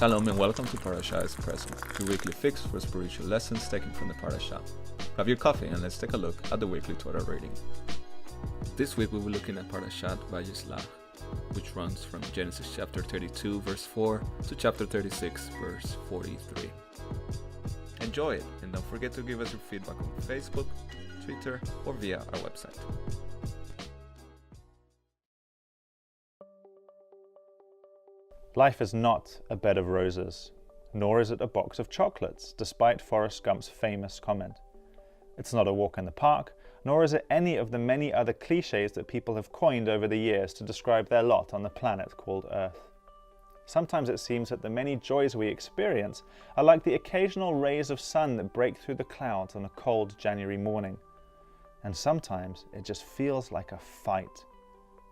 Shalom and welcome to Parasha Espresso, your weekly fix for spiritual lessons taken from the Parasha. Grab your coffee and let's take a look at the weekly Torah reading. This week we will be looking at Parashat Vayishlach, which runs from Genesis chapter 32 verse 4 to chapter 36 verse 43. Enjoy it, and don't forget to give us your feedback on Facebook, Twitter, or via our website. Life is not a bed of roses, nor is it a box of chocolates, despite Forrest Gump's famous comment. It's not a walk in the park, nor is it any of the many other cliches that people have coined over the years to describe their lot on the planet called Earth. Sometimes it seems that the many joys we experience are like the occasional rays of sun that break through the clouds on a cold January morning. And sometimes it just feels like a fight.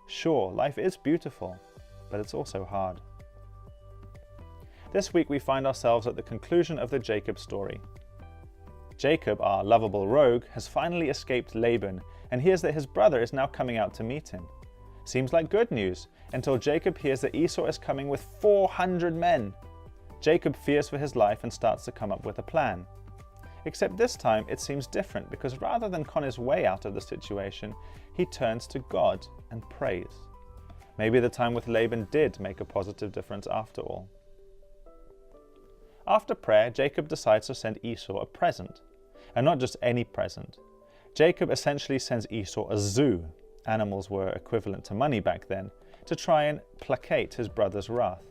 Sure, life is beautiful, but it's also hard. This week we find ourselves at the conclusion of the Jacob story. Jacob, our lovable rogue, has finally escaped Laban and hears that his brother is now coming out to meet him. Seems like good news, until Jacob hears that Esau is coming with 400 men. Jacob fears for his life and starts to come up with a plan. Except this time it seems different, because rather than con his way out of the situation, he turns to God and prays. Maybe the time with Laban did make a positive difference after all. After prayer, Jacob decides to send Esau a present. And not just any present. Jacob essentially sends Esau a zoo, animals were equivalent to money back then, to try and placate his brother's wrath.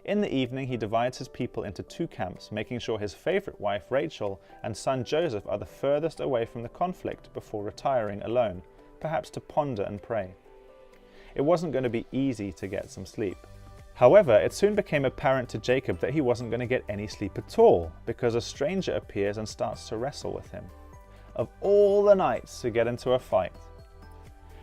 In the evening, he divides his people into two camps, making sure his favorite wife Rachel and son Joseph are the furthest away from the conflict before retiring alone, perhaps to ponder and pray. It wasn't going to be easy to get some sleep. However, it soon became apparent to Jacob that he wasn't going to get any sleep at all, because a stranger appears and starts to wrestle with him. Of all the nights to get into a fight.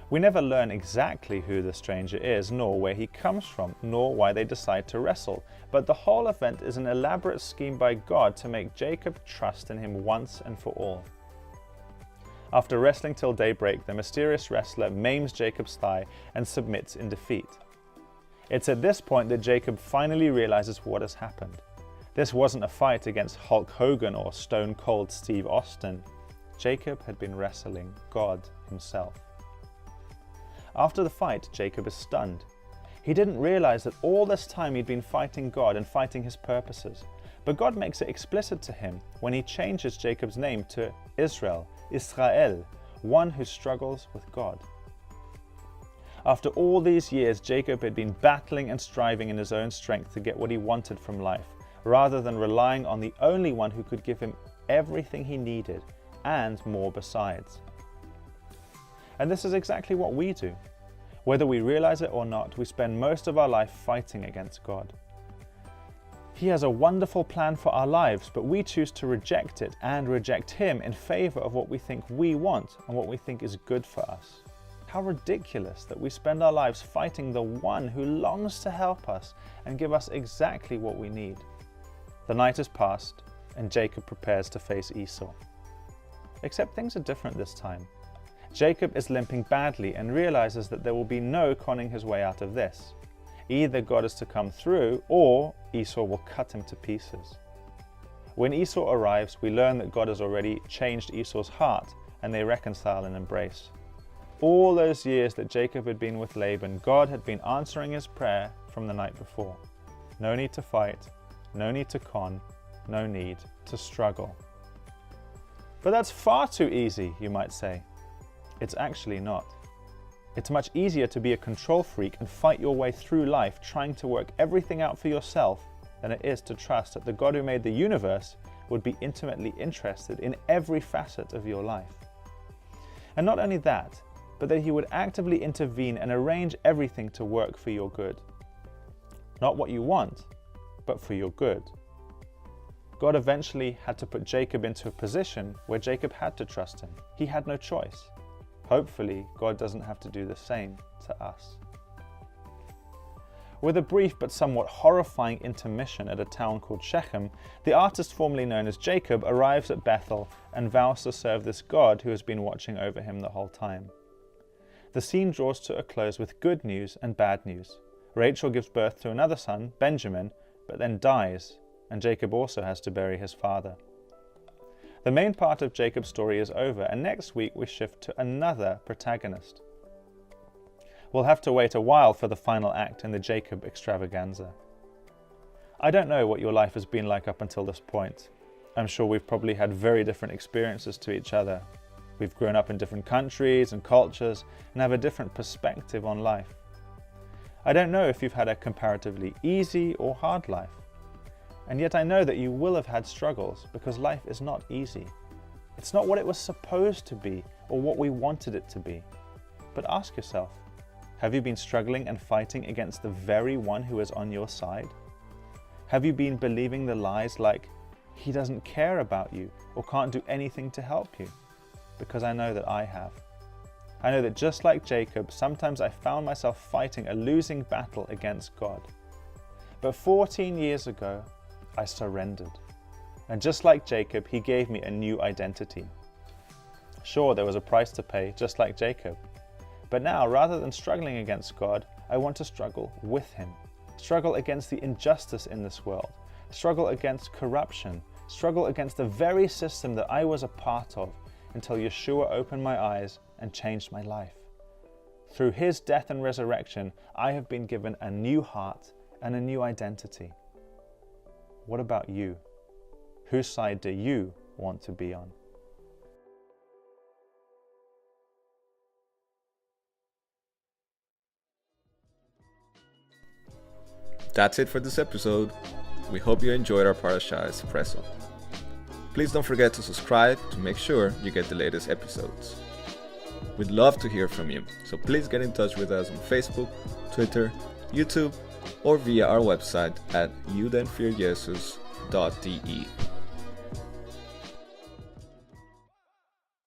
We never learn exactly who the stranger is, nor where he comes from, nor why they decide to wrestle, but the whole event is an elaborate scheme by God to make Jacob trust in him once and for all. After wrestling till daybreak, the mysterious wrestler maims Jacob's thigh and submits in defeat. It's at this point that Jacob finally realizes what has happened. This wasn't a fight against Hulk Hogan or Stone Cold Steve Austin. Jacob had been wrestling God himself. After the fight, Jacob is stunned. He didn't realize that all this time he'd been fighting God and fighting his purposes. But God makes it explicit to him when he changes Jacob's name to Israel, one who struggles with God. After all these years, Jacob had been battling and striving in his own strength to get what he wanted from life, rather than relying on the only one who could give him everything he needed, and more besides. And this is exactly what we do. Whether we realize it or not, we spend most of our life fighting against God. He has a wonderful plan for our lives, but we choose to reject it and reject Him in favor of what we think we want and what we think is good for us. How ridiculous that we spend our lives fighting the one who longs to help us and give us exactly what we need. The night has passed, and Jacob prepares to face Esau. Except things are different this time. Jacob is limping badly and realizes that there will be no conning his way out of this. Either God is to come through, or Esau will cut him to pieces. When Esau arrives, we learn that God has already changed Esau's heart, and they reconcile and embrace. All those years that Jacob had been with Laban, God had been answering his prayer from the night before. No need to fight, no need to con, no need to struggle. But that's far too easy, you might say. It's actually not. It's much easier to be a control freak and fight your way through life trying to work everything out for yourself than it is to trust that the God who made the universe would be intimately interested in every facet of your life. And not only that, but that He would actively intervene and arrange everything to work for your good. Not what you want, but for your good. God eventually had to put Jacob into a position where Jacob had to trust Him. He had no choice. Hopefully, God doesn't have to do the same to us. With a brief but somewhat horrifying intermission at a town called Shechem, the artist formerly known as Jacob arrives at Bethel and vows to serve this God who has been watching over him the whole time. The scene draws to a close with good news and bad news. Rachel gives birth to another son, Benjamin, but then dies, and Jacob also has to bury his father. The main part of Jacob's story is over, and next week we shift to another protagonist. We'll have to wait a while for the final act in the Jacob extravaganza. I don't know what your life has been like up until this point. I'm sure we've probably had very different experiences to each other. We've grown up in different countries and cultures and have a different perspective on life. I don't know if you've had a comparatively easy or hard life. And yet I know that you will have had struggles, because life is not easy. It's not what it was supposed to be or what we wanted it to be. But ask yourself, have you been struggling and fighting against the very one who is on your side? Have you been believing the lies like, he doesn't care about you or can't do anything to help you? Because I know that I have. I know that just like Jacob, sometimes I found myself fighting a losing battle against God. But 14 years ago, I surrendered. And just like Jacob, he gave me a new identity. Sure, there was a price to pay, just like Jacob. But now, rather than struggling against God, I want to struggle with him. Struggle against the injustice in this world. Struggle against corruption. Struggle against the very system that I was a part of, until Yeshua opened my eyes and changed my life. Through his death and resurrection, I have been given a new heart and a new identity. What about you? Whose side do you want to be on? That's it for this episode. We hope you enjoyed our Parasha Espresso. Please don't forget to subscribe to make sure you get the latest episodes. We'd love to hear from you, so please get in touch with us on Facebook, Twitter, YouTube, or via our website at judenfürjesus.de.